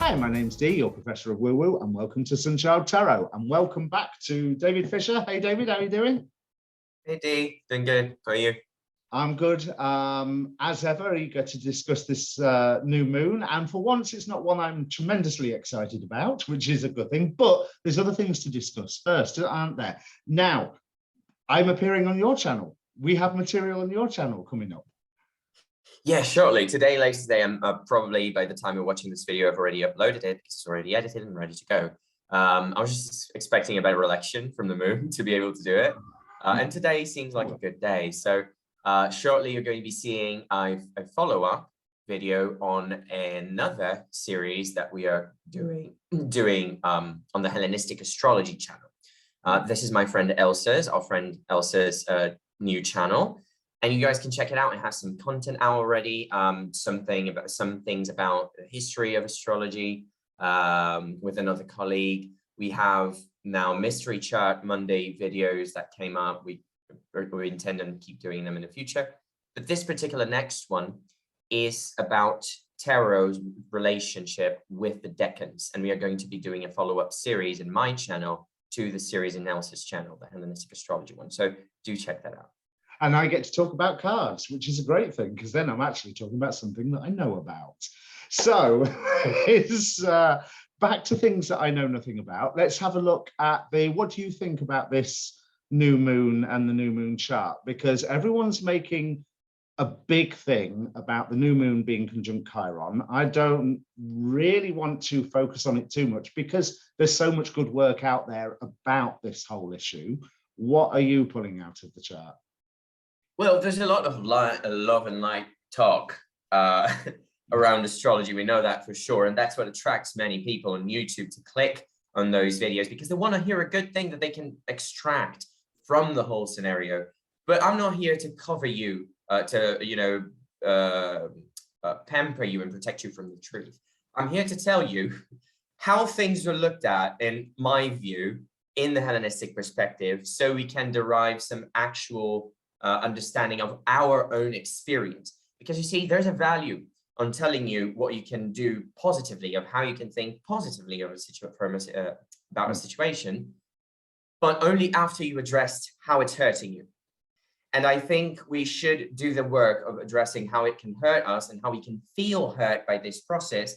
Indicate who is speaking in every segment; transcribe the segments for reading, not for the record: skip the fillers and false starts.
Speaker 1: Hi, my name's Dee, your Professor of Woo Woo, and welcome to Sunchild Tarot. And welcome back to David Fischer. Hey, David, how are you doing?
Speaker 2: Hey, Dee, doing good. How are you?
Speaker 1: I'm good. As ever, eager to discuss this new moon. And for once, it's not one I'm tremendously excited about, which is a good thing. But there's other things to discuss first, aren't there? Now, I'm appearing on your channel. We have material on your channel coming up.
Speaker 2: Yeah, shortly. Today, later today, I'm probably by the time you're watching this video, I've already uploaded it because it's already edited and ready to go. I was just expecting a better election from the moon to be able to do it. And today seems like a good day. So shortly, you're going to be seeing a follow-up video on another series that we are doing on the Hellenistic Astrology channel. This is my friend our friend Elsa's new channel. And you guys can check it out. It has some content out already, some things about the history of astrology with another colleague. We have now Mystery Chart Monday videos that came up. We intend on keep doing them in the future. But this particular next one is about tarot's relationship with the decans. And we are going to be doing a follow-up series in my channel to the series in Elsa's channel, the Hellenistic Astrology one. So do check that out.
Speaker 1: And I get to talk about cards, which is a great thing, because then I'm actually talking about something that I know about. So it's back to things that I know nothing about. Let's have a look at what do you think about this new moon and the new moon chart? Because everyone's making a big thing about the new moon being conjunct Chiron. I don't really want to focus on it too much because there's so much good work out there about this whole issue. What are you pulling out of the chart?
Speaker 2: Well, there's a lot of love and light talk around astrology. We know that for sure. And that's what attracts many people on YouTube to click on those videos because they want to hear a good thing that they can extract from the whole scenario. But I'm not here to cover you, pamper you and protect you from the truth. I'm here to tell you how things are looked at, in my view, in the Hellenistic perspective, so we can derive some actual understanding of our own experience. Because you see, there's a value on telling you what you can do positively, of how you can think positively of about a situation, but only after you addressed how it's hurting you. And I think we should do the work of addressing how it can hurt us and how we can feel hurt by this process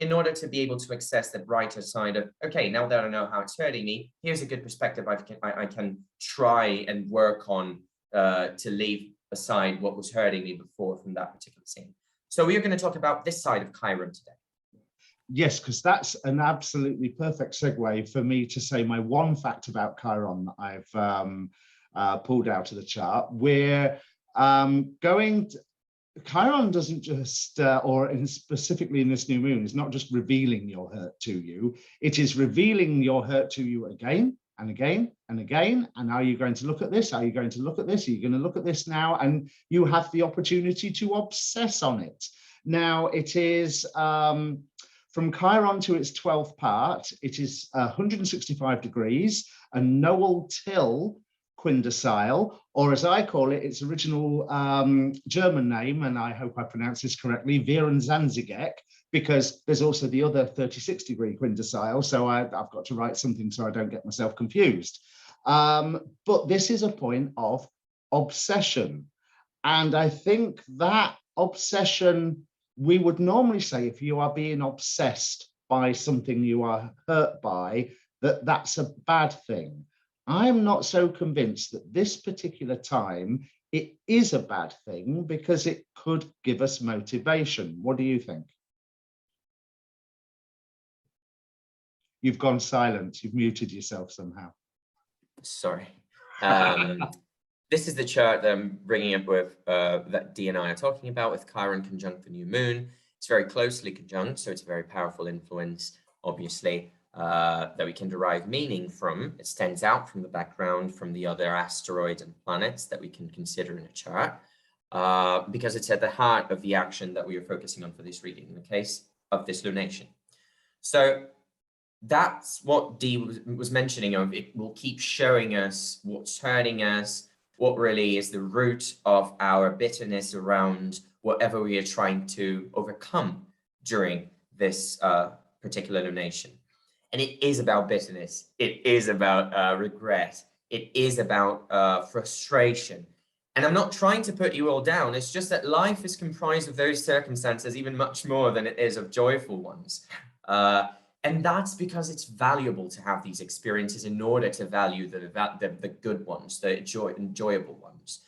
Speaker 2: in order to be able to access the brighter side of, okay, now that I know how it's hurting me, here's a good perspective I can try and work on to leave aside what was hurting me before from that particular scene. So we are going to talk about this side of Chiron today.
Speaker 1: Yes, because that's an absolutely perfect segue for me to say my one fact about Chiron that I've pulled out of the chart. We're Chiron doesn't just, specifically in this new moon, is not just revealing your hurt to you, it is revealing your hurt to you again and again and again. And are you going to look at this? Are you going to look at this? Are you going to look at this now? And you have the opportunity to obsess on it. Now, it is from Chiron to its 12th part, it is 165 degrees, a Noel Till quindecile, or as I call it, its original German name, and I hope I pronounce this correctly, Virensanzigek, because there's also the other 36-degree quindecile, so I've got to write something so I don't get myself confused. But this is a point of obsession. And I think that obsession, we would normally say if you are being obsessed by something you are hurt by, that's a bad thing. I'm not so convinced that this particular time, it is a bad thing because it could give us motivation. What do you think? You've gone silent. You've muted yourself somehow.
Speaker 2: Sorry. This is the chart that I'm bringing up with that Dee and I are talking about with Chiron conjunct the new moon. It's very closely conjunct, so it's a very powerful influence, obviously, that we can derive meaning from. It stands out from the background from the other asteroids and planets that we can consider in a chart because it's at the heart of the action that we are focusing on for this reading in the case of this lunation. So that's what Dee was mentioning of. It will keep showing us what's hurting us, what really is the root of our bitterness around whatever we are trying to overcome during this particular lunation. And it is about bitterness. It is about regret. It is about frustration. And I'm not trying to put you all down. It's just that life is comprised of those circumstances, even much more than it is of joyful ones. And that's because it's valuable to have these experiences in order to value the good ones, the enjoyable ones.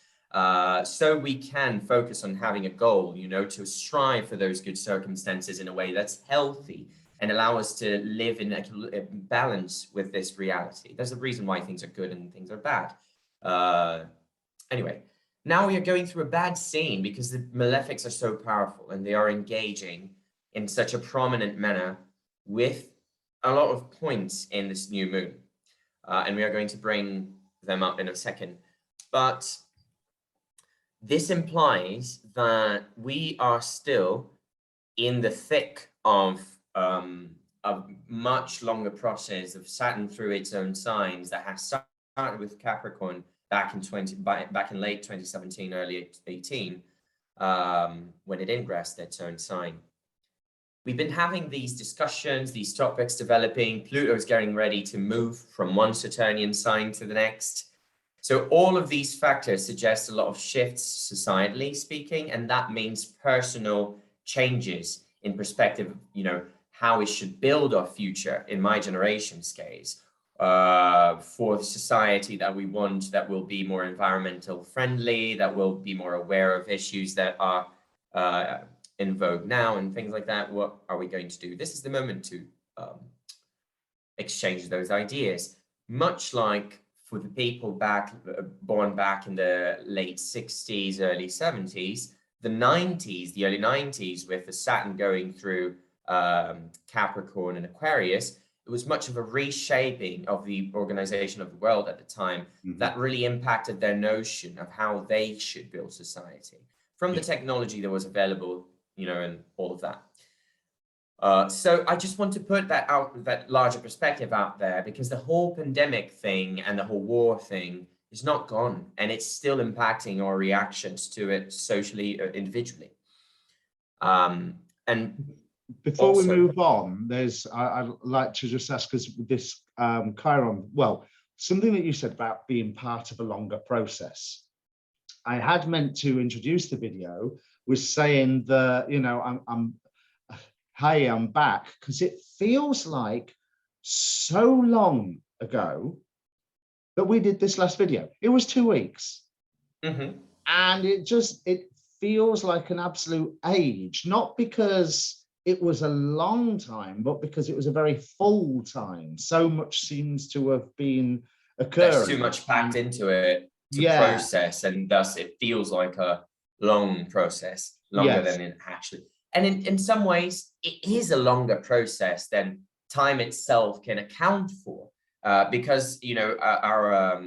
Speaker 2: So we can focus on having a goal, you know, to strive for those good circumstances in a way that's healthy and allow us to live in a balance with this reality. There's a reason why things are good and things are bad. Anyway, now we are going through a bad scene because the malefics are so powerful and they are engaging in such a prominent manner with a lot of points in this new moon. And we are going to bring them up in a second. But this implies that we are still in the thick of a much longer process of Saturn through its own signs that has started with Capricorn back in late 2017, early 18, when it ingressed its own sign. We've been having these discussions, these topics developing. Pluto is getting ready to move from one Saturnian sign to the next. So all of these factors suggest a lot of shifts societally speaking, and that means personal changes in perspective, you know, how we should build our future in my generation's case, for the society that we want, that will be more environmental friendly, that will be more aware of issues that are in vogue now and things like that. What are we going to do? This is the moment to exchange those ideas, much like for the people born back in the late 60s, early 70s, the 90s, the early 90s, with the Saturn going through Capricorn and Aquarius. It was much of a reshaping of the organization of the world at the time that really impacted their notion of how they should build society from the technology that was available, you know, and all of that. So I just want to put that out, that larger perspective out there, because the whole pandemic thing and the whole war thing is not gone, and it's still impacting our reactions to it socially, individually. And
Speaker 1: before
Speaker 2: also,
Speaker 1: we move on, I'd like to just ask, because this Chiron, well, something that you said about being part of a longer process. I had meant to introduce the video was saying that, you know, hey, I'm back, because it feels like so long ago that we did this last video. It was 2 weeks. And it feels like an absolute age, not because it was a long time, but because it was a very full time. So much seems to have been occurring.
Speaker 2: There's too much packed into it to process, and thus it feels like a long process, longer than it actually. And in some ways, it is a longer process than time itself can account for, because, you know, our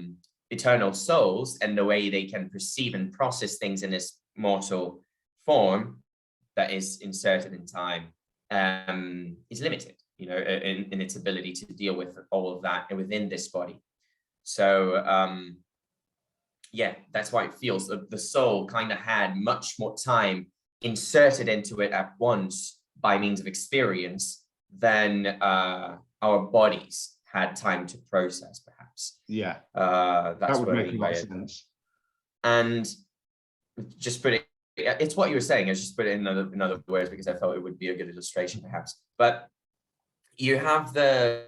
Speaker 2: eternal souls and the way they can perceive and process things in this mortal form that is inserted in time is limited, you know, in its ability to deal with all of that within this body. So yeah, that's why it feels the soul kind of had much more time inserted into it at once by means of experience than our bodies had time to process, perhaps.
Speaker 1: Yeah,
Speaker 2: that's
Speaker 1: that would make a lot of sense.
Speaker 2: And just put it, it's what you were saying. I just put it in other words because I thought it would be a good illustration, perhaps. But you have the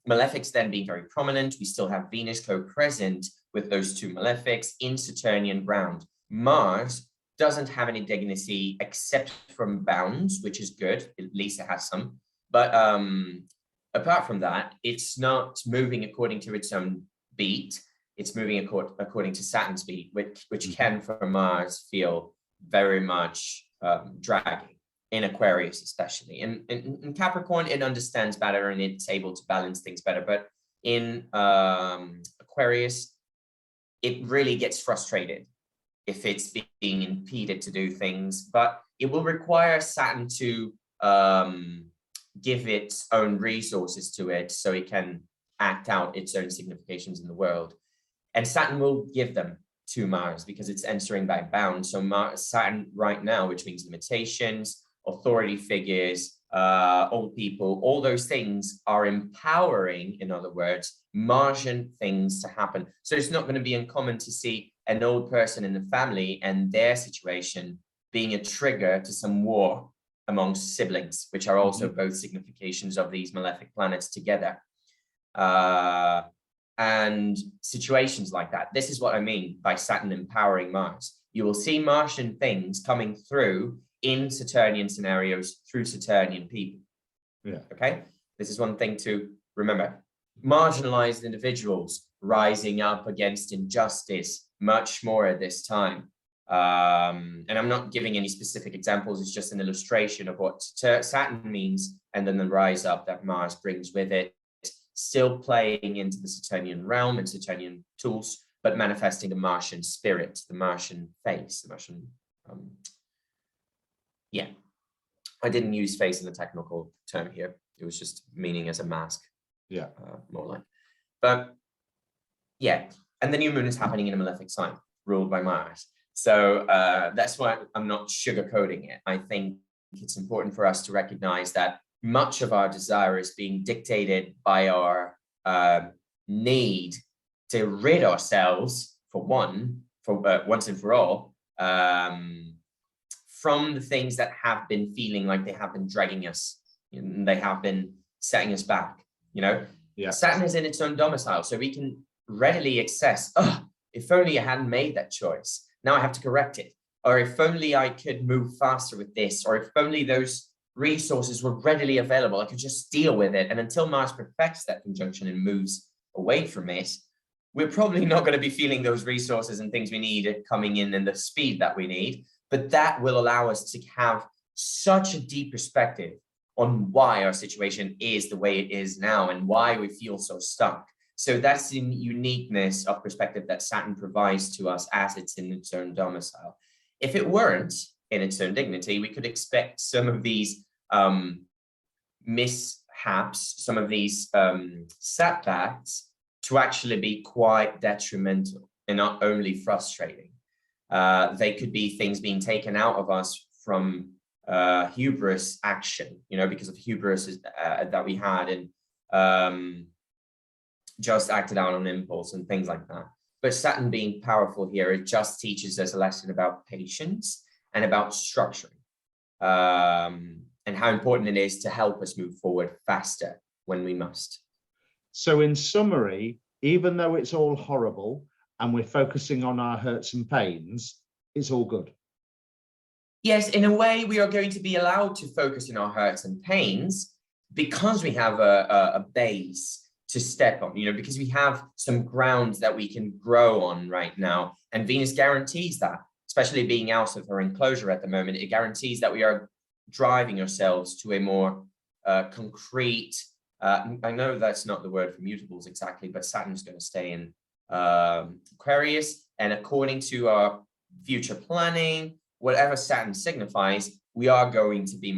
Speaker 2: malefics then being very prominent. We still have Venus co-present with those two malefics in Saturnian ground. Mars doesn't have any dignity except from bounds, which is good. At least it has some. But apart from that, it's not moving according to its own beat. It's moving according to Saturn's beat, which can, for Mars, feel very much dragging, in Aquarius especially. In Capricorn, it understands better and it's able to balance things better. But in Aquarius, it really gets frustrated if it's being impeded to do things. But it will require Saturn to give its own resources to it so it can act out its own significations in the world. And Saturn will give them to Mars because it's entering by bound. So Saturn right now, which means limitations, authority figures, old people, all those things are empowering, in other words, Martian things to happen. So it's not going to be uncommon to see an old person in the family and their situation being a trigger to some war amongst siblings, which are also both significations of these malefic planets together. And situations like that. This is what I mean by Saturn empowering Mars. You will see Martian things coming through in Saturnian scenarios through Saturnian people.
Speaker 1: Yeah.
Speaker 2: Okay. This is one thing to remember. Marginalized individuals rising up against injustice much more at this time. And I'm not giving any specific examples. It's just an illustration of what Saturn means, and then the rise up that Mars brings with it, still playing into the Saturnian realm and Saturnian tools, but manifesting the Martian spirit, the Martian face, the Martian, yeah. I didn't use face in the technical term here. It was just meaning as a mask.
Speaker 1: Yeah.
Speaker 2: More like. But yeah, and the new moon is happening in a malefic sign ruled by Mars. So that's why I'm not sugarcoating it. I think it's important for us to recognize that much of our desire is being dictated by our need to rid ourselves, for once and for all, from the things that have been feeling like they have been dragging us, and they have been setting us back. You know,
Speaker 1: yeah.
Speaker 2: Saturn is in its own domicile, so we can readily access, oh, if only I hadn't made that choice. Now I have to correct it. Or if only I could move faster with this, or if only those resources were readily available, I could just deal with it. And until Mars perfects that conjunction and moves away from it, we're probably not going to be feeling those resources and things we need coming in the speed that we need. But that will allow us to have such a deep perspective on why our situation is the way it is now and why we feel so stuck. So that's the uniqueness of perspective that Saturn provides to us as it's in its own domicile. If it weren't in its own dignity, we could expect some of these mishaps, some of these setbacks to actually be quite detrimental and not only frustrating. They could be things being taken out of us from hubris action, you know, because of hubris that we had and just acted out on impulse and things like that. But Saturn being powerful here, it just teaches us a lesson about patience and about structuring, and how important it is to help us move forward faster when we must.
Speaker 1: So in summary, even though it's all horrible and we're focusing on our hurts and pains, it's all good.
Speaker 2: Yes, in a way, we are going to be allowed to focus on our hurts and pains because we have a base to step on, you know, because we have some ground that we can grow on right now. And Venus guarantees that, especially being out of her enclosure at the moment. It guarantees that we are driving ourselves to a more concrete, I know that's not the word for mutables exactly, but Saturn's going to stay in Aquarius. And according to our future planning, whatever Saturn signifies, we are going to be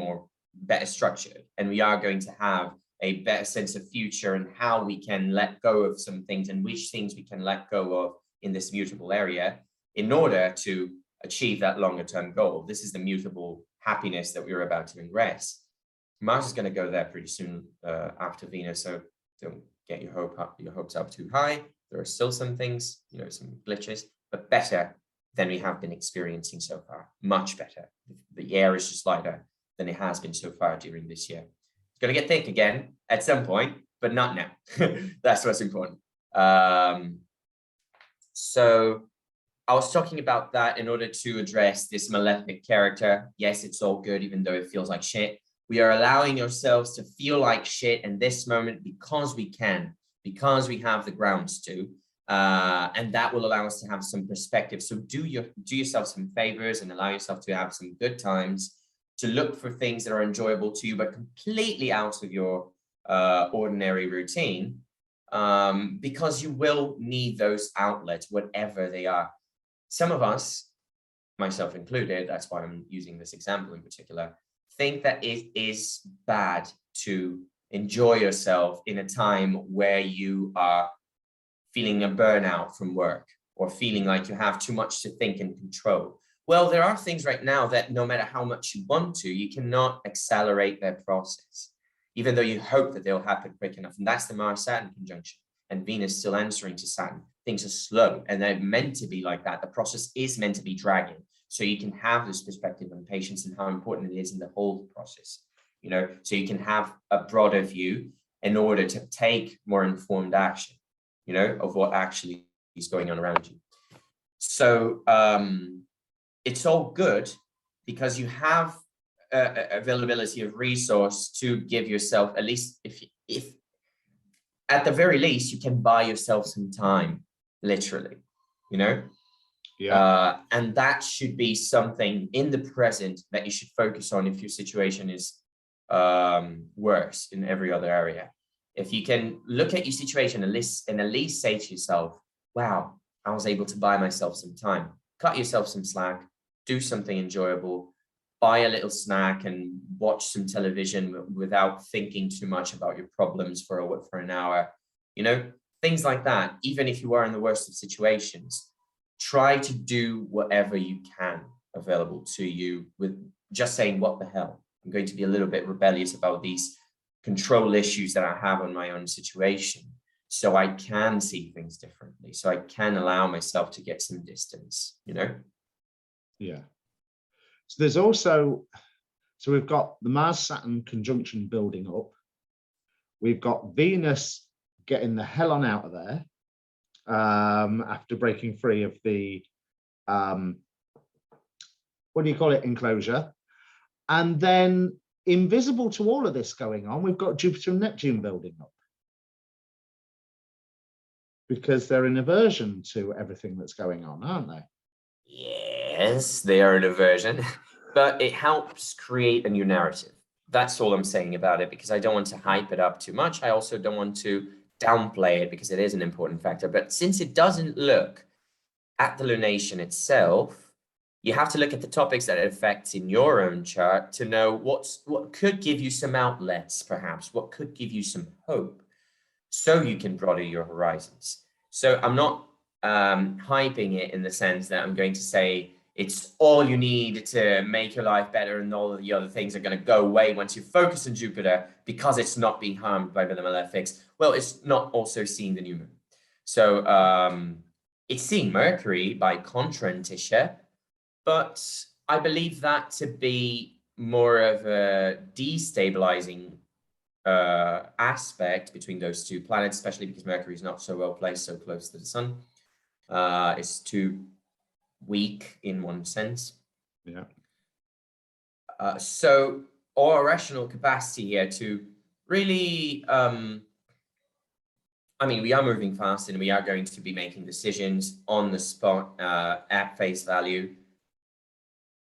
Speaker 2: better structured, and we are going to have a better sense of future and how we can let go of some things and which things we can let go of in this mutable area in order to achieve that longer term goal. This is the mutable happiness that we're about to ingress. Mars is going to go there pretty soon after Venus, so don't get your hopes up too high. There are still some things, you know, some glitches, but better than we have been experiencing so far. Much better. The air is just lighter than it has been so far during this year. It's going to get thick again at some point, but not now. That's what's important. So I was talking about that in order to address this malefic character. Yes, it's all good, even though it feels like shit. We are allowing ourselves to feel like shit in this moment because we can, because we have the grounds to. And that will allow us to have some perspective. So do yourself some favors and allow yourself to have some good times, to look for things that are enjoyable to you, but completely out of your ordinary routine, because you will need those outlets, whatever they are. Some of us, myself included, that's why I'm using this example in particular, think that it is bad to enjoy yourself in a time where you are feeling a burnout from work, or feeling like you have too much to think and control, Well, there are things right now that no matter how much you want to, you cannot accelerate their process, even though you hope that they'll happen quick enough. And that's the Mars-Saturn conjunction. And Venus still answering to Saturn. Things are slow, and they're meant to be like that. The process is meant to be dragging. So you can have this perspective on patience and how important it is in the whole process, you know, so you can have a broader view in order to take more informed action, you know, of what actually is going on around you. So it's all good because you have availability of resource to give yourself, at least if at the very least, you can buy yourself some time, literally, you know?
Speaker 1: Yeah.
Speaker 2: And that should be something in the present that you should focus on if your situation is worse in every other area. If you can look at your situation and at least say to yourself, wow, I was able to buy myself some time. Cut yourself some slack, do something enjoyable, buy a little snack and watch some television without thinking too much about your problems for an hour, you know, things like that. Even if you are in the worst of situations, try to do whatever you can available to you with just saying, what the hell? I'm going to be a little bit rebellious about these control issues that I have on my own situation, so I can see things differently, so I can allow myself to get some distance, you know?
Speaker 1: Yeah. So there's also, so we've got the Mars-Saturn conjunction building up. We've got Venus getting the hell on out of there after breaking free of the, what do you call it, enclosure. And then invisible to all of this going on, we've got Jupiter and Neptune building up, because they're in aversion to everything that's going on, aren't they?
Speaker 2: Yes, they are an aversion, but it helps create a new narrative. That's all I'm saying about it, because I don't want to hype it up too much. I also don't want to downplay it, because it is an important factor. But since it doesn't look at the lunation itself, you have to look at the topics that it affects in your own chart to know what could give you some outlets, perhaps, what could give you some hope, so you can broaden your horizons. So I'm not hyping it in the sense that I'm going to say it's all you need to make your life better and all of the other things are going to go away once you focus on Jupiter, because it's not being harmed by the malefics. Well, it's not also seeing the new moon. So it's seeing Mercury by contra and Fischer, but I believe that to be more of a destabilizing aspect between those two planets, especially because Mercury is not so well placed, so close to the sun. It's too weak in one sense.
Speaker 1: Yeah.
Speaker 2: So our rational capacity here to really, I mean, we are moving fast and we are going to be making decisions on the spot at face value.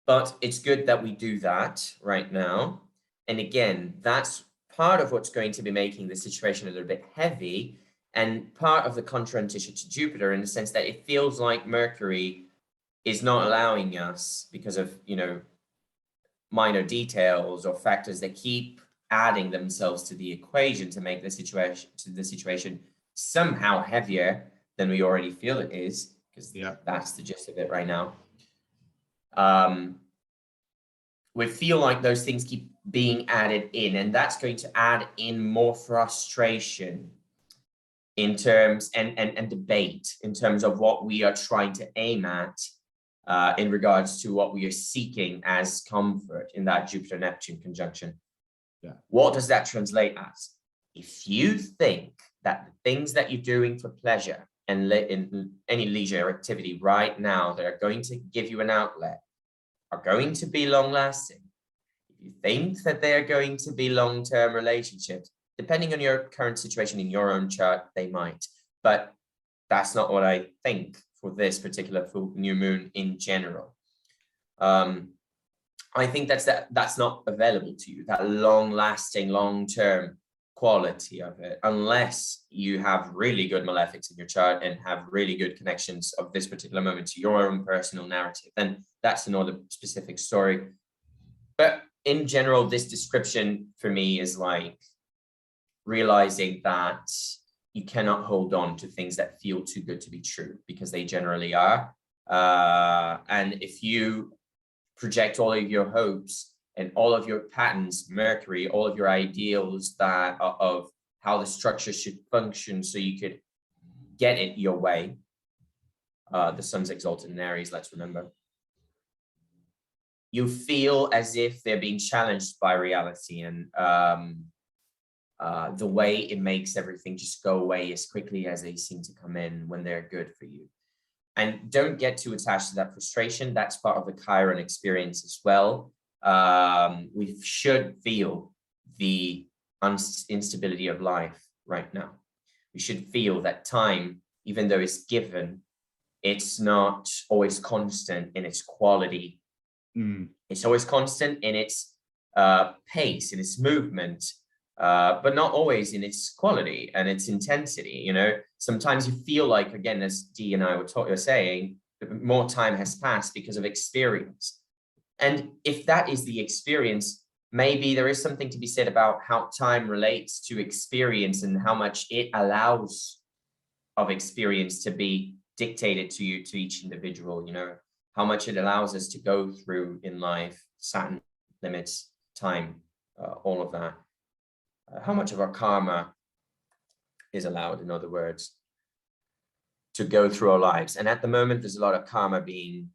Speaker 2: But it's good that we do that right now. And again, that's part of what's going to be making the situation a little bit heavy, and part of the contrantition to Jupiter, in the sense that it feels like Mercury is not allowing us, because of, you know, minor details or factors that keep adding themselves to the equation to make the situation somehow heavier than we already feel it is, because that's the gist of it right now. We feel like those things keep being added in, and that's going to add in more frustration in terms and debate in terms of what we are trying to aim at in regards to what we are seeking as comfort in that Jupiter-Neptune conjunction.
Speaker 1: Yeah.
Speaker 2: What does that translate as? If you think that the things that you're doing for pleasure and in any leisure activity right now that are going to give you an outlet are going to be long-lasting, if you think that they're going to be long-term relationships, depending on your current situation in your own chart, they might. But that's not what I think for this particular full new moon in general. I think that's not available to you, that long-lasting, long-term quality of it, unless you have really good malefics in your chart and have really good connections of this particular moment to your own personal narrative. Then that's another specific story. But in general, this description for me is like realizing that you cannot hold on to things that feel too good to be true, because they generally are. And if you project all of your hopes and all of your patterns, Mercury, all of your ideals that of how the structure should function so you could get it your way. The sun's exalted in Aries, let's remember. You feel as if they're being challenged by reality, and the way it makes everything just go away as quickly as they seem to come in when they're good for you. And don't get too attached to that frustration. That's part of the Chiron experience as well. We should feel the instability of life right now. We should feel that time, even though it's given, it's not always constant in its quality. It's always constant in its pace, in its movement, but not always in its quality and its intensity. You know, sometimes you feel like, again, as Dee and I were saying, more time has passed because of experience. And if that is the experience, maybe there is something to be said about how time relates to experience and how much it allows of experience to be dictated to you, to each individual, you know, how much it allows us to go through in life, Saturn limits, time, all of that. How much of our karma is allowed, in other words, to go through our lives. And at the moment, there's a lot of karma being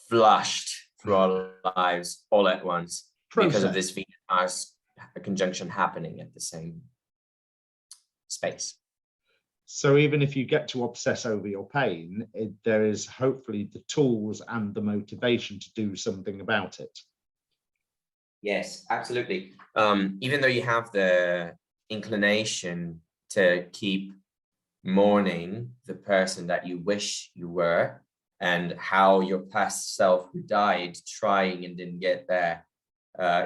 Speaker 2: flushed through our lives all at once because of this Venus-Mars conjunction happening at the same space.
Speaker 1: So even if you get to obsess over your pain, there is hopefully the tools and the motivation to do something about it.
Speaker 2: Yes, absolutely. Even though you have the inclination to keep mourning the person that you wish you were and how your past self who died trying and didn't get there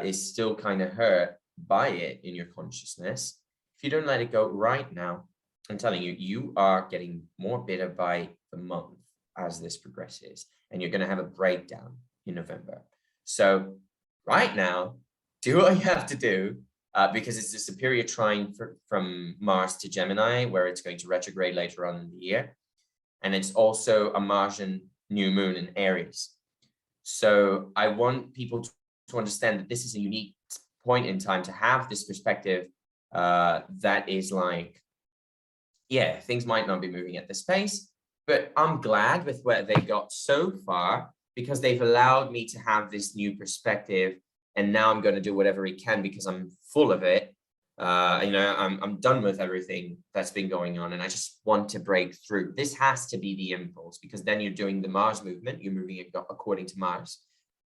Speaker 2: is still kind of hurt by it in your consciousness. If you don't let it go right now, I'm telling you, you are getting more bitter by the month as this progresses, and you're going to have a breakdown in November. So right now, do what you have to do, because it's the superior trine from Mars to Gemini, where it's going to retrograde later on in the year. And it's also a Martian new moon in Aries. So I want people to understand that this is a unique point in time to have this perspective that is like, yeah, things might not be moving at this pace, but I'm glad with where they got so far because they've allowed me to have this new perspective. And now I'm going to do whatever I can because I'm full of it. You know, I'm done with everything that's been going on, and I just want to break through. This has to be the impulse, because then you're doing the Mars movement. You're moving it according to Mars,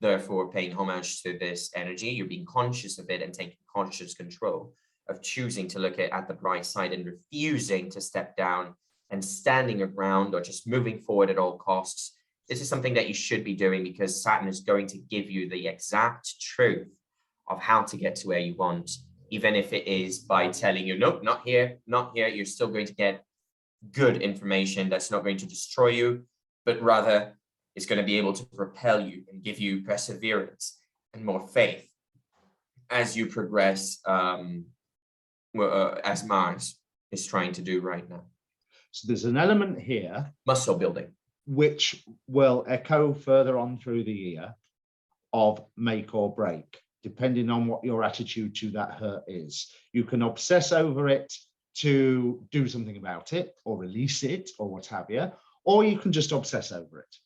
Speaker 2: therefore paying homage to this energy. You're being conscious of it and taking conscious control of choosing to look at the bright side and refusing to step down and standing your ground or just moving forward at all costs. This is something that you should be doing because Saturn is going to give you the exact truth of how to get to where you want, even if it is by telling you, nope, not here, not here. You're still going to get good information that's not going to destroy you, but rather it's going to be able to propel you and give you perseverance and more faith as you progress, as Mars is trying to do right now.
Speaker 1: So there's an element here,
Speaker 2: muscle building,
Speaker 1: which will echo further on through the year of make or break, depending on what your attitude to that hurt is. You can obsess over it to do something about it or release it or what have you, or you can just obsess over it.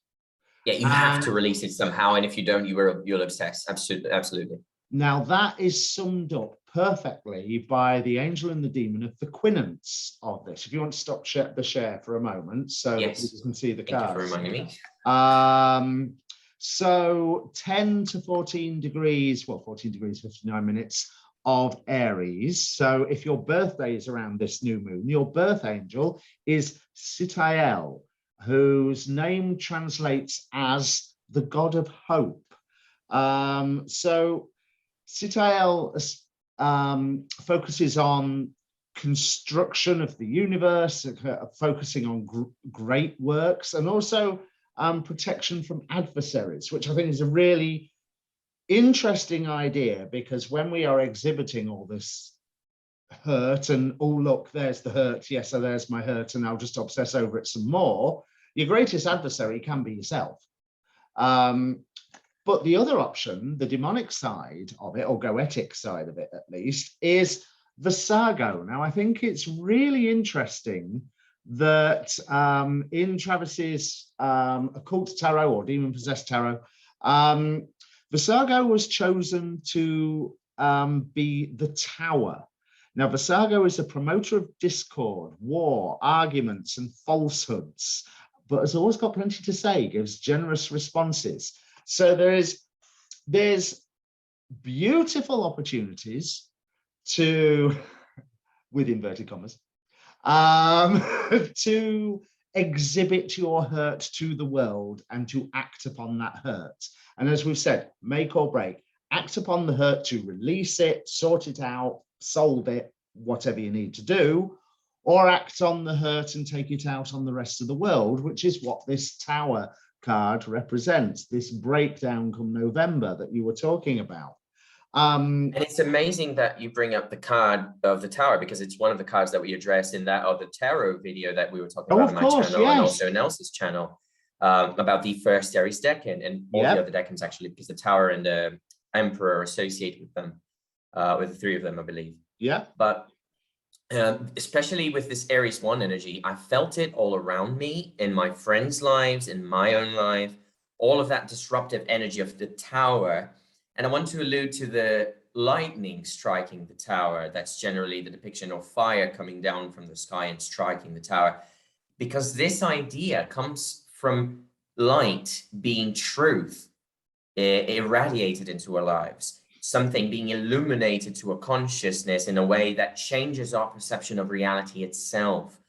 Speaker 2: Yeah, you have to release it somehow, and if you don't, you'll obsess. Absolutely.
Speaker 1: Now that is summed up perfectly by the angel and the demon of the quinance of this. If you want to stop the share for a moment, so
Speaker 2: yes,
Speaker 1: that you can see the
Speaker 2: cards.
Speaker 1: Thank you for
Speaker 2: reminding me.
Speaker 1: So 10 to 14 degrees, well, 14 degrees, 59 minutes of Aries. So if your birthday is around this new moon, your birth angel is Sitael, whose name translates as the god of hope. So Sitael focuses on construction of the universe, focusing on great works, and also protection from adversaries, which I think is a really interesting idea, because when we are exhibiting all this hurt and, oh, look, there's the hurt, yes, so there's my hurt, and I'll just obsess over it some more, Your greatest adversary can be yourself. But the other option, the demonic side of it, or goetic side of it at least, is Virgo. Now, I think it's really interesting that in Travis's occult tarot or demon possessed tarot, Virgo was chosen to be the tower. Now, Virgo is a promoter of discord, war, arguments, and falsehoods, but has always got plenty to say, gives generous responses. So there's beautiful opportunities to, with inverted commas, to exhibit your hurt to the world and to act upon that hurt. And as we've said, make or break, act upon the hurt to release it, sort it out, solve it, whatever you need to do, or act on the hurt and take it out on the rest of the world, which is what this Tower card represents, this breakdown come November that you were talking about.
Speaker 2: And it's amazing that you bring up the card of the Tower, because it's one of the cards that we addressed in that other tarot video that we were talking about on my channel, and also in Elsie's channel, about the first Aries decan and all the other decans, actually, because the Tower and the Emperor are associated with them, with the three of them, I believe. Yeah. But especially with this Aries 1 energy, I felt it all around me, in my friends' lives, in my own life, all of that disruptive energy of the Tower. And I want to allude to the lightning striking the Tower. That's generally the depiction of fire coming down from the sky and striking the Tower, because this idea comes from light being truth irradiated into our lives, something being illuminated to a consciousness in a way that changes our perception of reality itself.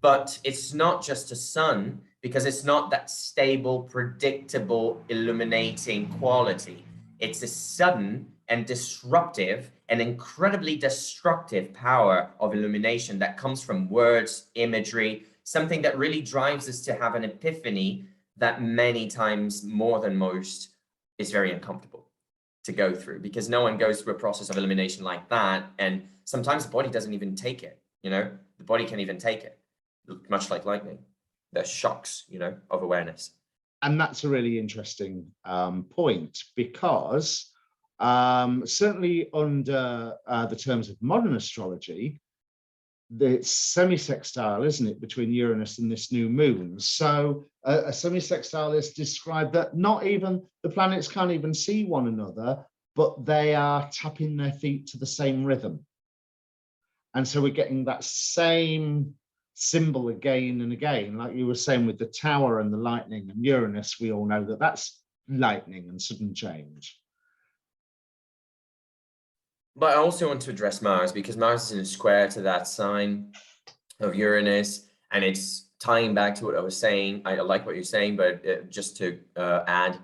Speaker 2: But it's not just a sun, because it's not that stable, predictable, illuminating quality. It's a sudden and disruptive and incredibly destructive power of illumination that comes from words, imagery, something that really drives us to have an epiphany that many times, more than most, is very uncomfortable to go through, because no one goes through a process of elimination like that. And sometimes the body doesn't even take it, you know, the body can't even take it, much like lightning. There's shocks, you know, of awareness. And that's a really interesting point, because certainly under the terms of modern astrology, it's semi-sextile, isn't it, between Uranus and this new moon. So a semi-sextile is described that not even the planets can't even see one another, but they are tapping their feet to the same rhythm. And so we're getting that same symbol again and again, like you were saying with the Tower and the lightning and Uranus. We all know that that's lightning and sudden change. But I also want to address Mars, because Mars is in a square to that sign of Uranus, and it's tying back to what I was saying. I like what you're saying, but just to add,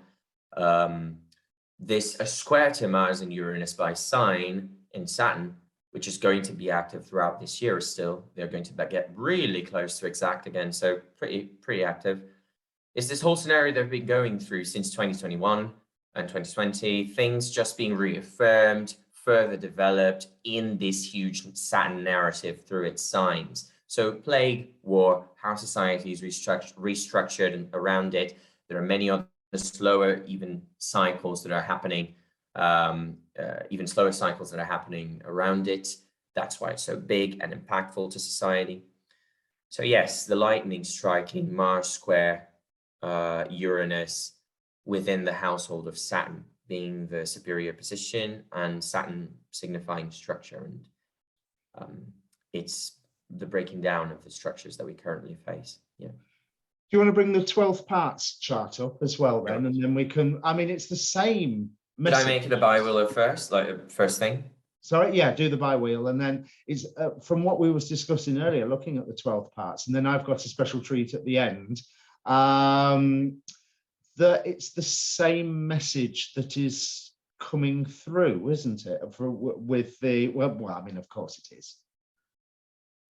Speaker 2: this a square to Mars and Uranus by sign in Saturn, which is going to be active throughout this year still. They're going to get really close to exact again, so pretty active. It's this whole scenario they've been going through since 2021 and 2020, things just being reaffirmed, further developed in this huge Saturn narrative through its signs. So plague, war, how society is restructured and around it. There are many other slower even cycles that are happening, even slower cycles that are happening around it. That's why it's so big and impactful to society. So yes, the lightning striking Mars square Uranus within the household of Saturn, being the superior position, and Saturn signifying structure. And it's the breaking down of the structures that we currently face. Yeah. Do you want to bring the 12th parts chart up as well then? And then we can, I mean, it's the same message. Did I make it a bi-wheeler first, like first thing? Sorry, yeah, do the bi-wheel. And then it's from what we was discussing earlier, looking at the 12 parts, and then I've got a special treat at the end. That it's the same message that is coming through, isn't it? With the, well, I mean, of course it is.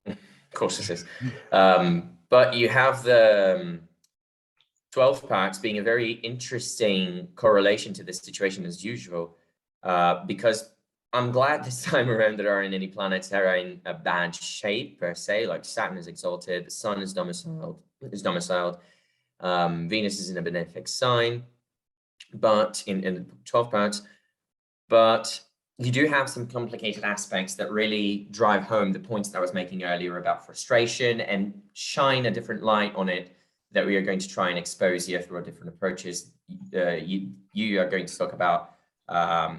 Speaker 2: Of course it is. But you have the 12 parts being a very interesting correlation to this situation as usual, because I'm glad this time around there aren't any planets that are in a bad shape per se. Like Saturn is exalted, the Sun is domiciled. Venus is in a benefic sign, but in 12 parts, but you do have some complicated aspects that really drive home the points that I was making earlier about frustration and shine a different light on it that we are going to try and expose here through our different approaches. You are going to talk about a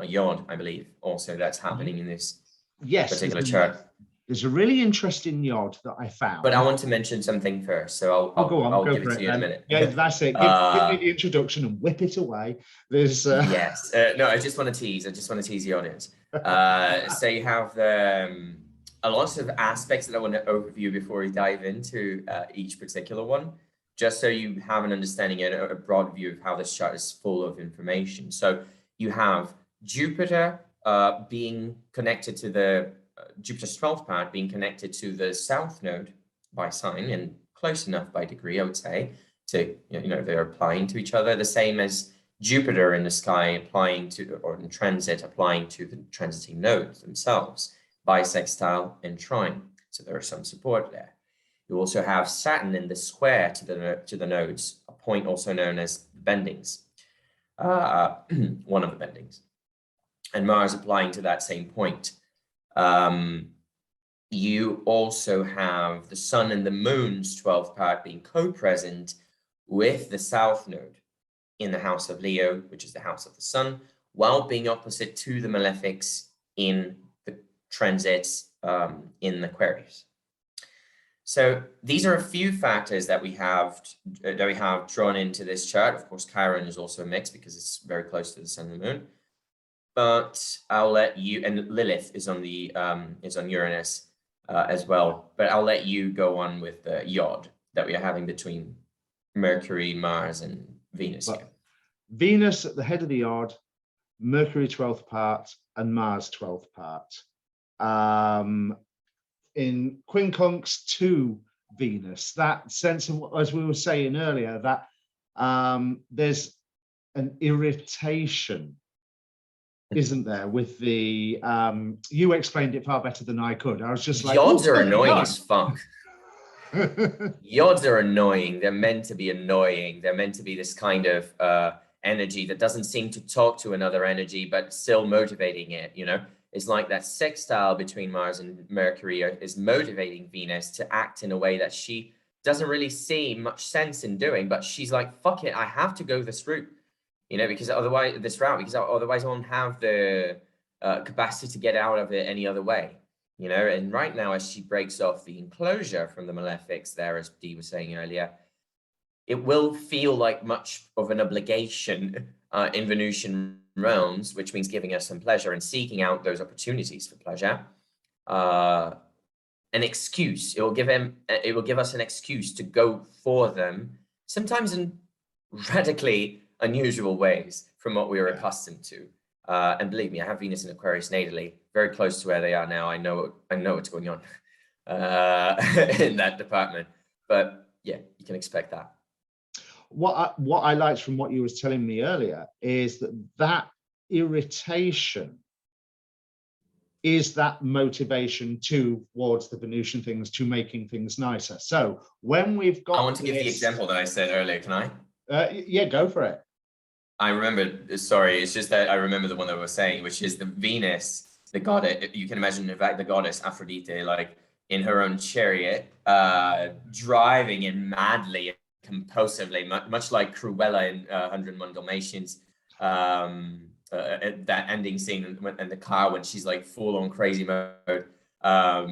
Speaker 2: yod, I believe, also that's happening in this particular chart.
Speaker 1: There's a really interesting yod that I found.
Speaker 2: But I want to mention something first, so I'll give it to you in a minute.
Speaker 1: Yeah, that's it. Give me the introduction and whip it away. There's
Speaker 2: yes. No, I just want to tease the audience. So you have a lot of aspects that I want to overview before we dive into each particular one, just so you have an understanding and a broad view of how this chart is full of information. So you have Jupiter being connected to the Jupiter's 12th part being connected to the south node by sign, and close enough by degree, I would say, to, they're applying to each other, the same as Jupiter in the sky applying to, or in transit, applying to the transiting nodes themselves by sextile and trine. So there is some support there. You also have Saturn in the square to the nodes, a point also known as bendings, one of the bendings, and Mars applying to that same point. You also have the Sun and the Moon's 12th part being co-present with the South Node in the house of Leo, which is the house of the Sun, while being opposite to the malefics in the transits in Aquarius. So these are a few factors that we have drawn into this chart. Of course, Chiron is also a mix because it's very close to the Sun and the Moon. But I'll let you, and Lilith is on the is on Uranus as well. But I'll let you go on with the yod that we are having between Mercury, Mars, and Venus.
Speaker 1: Venus at the head of the yod, Mercury 12th part, and Mars 12th part. In quincunx to Venus, that sense of, as we were saying earlier, that there's an irritation, isn't there, with the you explained it far better than I could. I was just like,
Speaker 2: yods are annoying as fuck. Yods are annoying. They're meant to be annoying. They're meant to be this kind of energy that doesn't seem to talk to another energy, but still motivating it, It's like that sextile between Mars and Mercury is motivating Venus to act in a way that she doesn't really see much sense in doing, but she's like, fuck it, I have to go this route. Because otherwise I won't have the capacity to get out of it any other way, and right now, as she breaks off the enclosure from the malefics there, as Dee was saying earlier, it will feel like much of an obligation in Venusian realms, which means giving us some pleasure and seeking out those opportunities for pleasure, an excuse. It will give us an excuse to go for them, sometimes in radically unusual ways from what we were accustomed to. And believe me, I have Venus in Aquarius natally, very close to where they are now. I know what's going on in that department. But yeah, you can expect that.
Speaker 1: What I liked from what you was telling me earlier is that irritation is that motivation towards the Venusian things, to making things nicer. So when we've got,
Speaker 2: I want to give the example that I said earlier. Can I?
Speaker 1: Yeah, go for it.
Speaker 2: I remember, sorry, it's just that I remember the one that I was saying, which is the Venus, the goddess. You can imagine, in fact, the goddess Aphrodite, like in her own chariot, driving in madly, compulsively, much like Cruella in 101 Dalmatians, that ending scene in the car when she's like full on crazy mode. I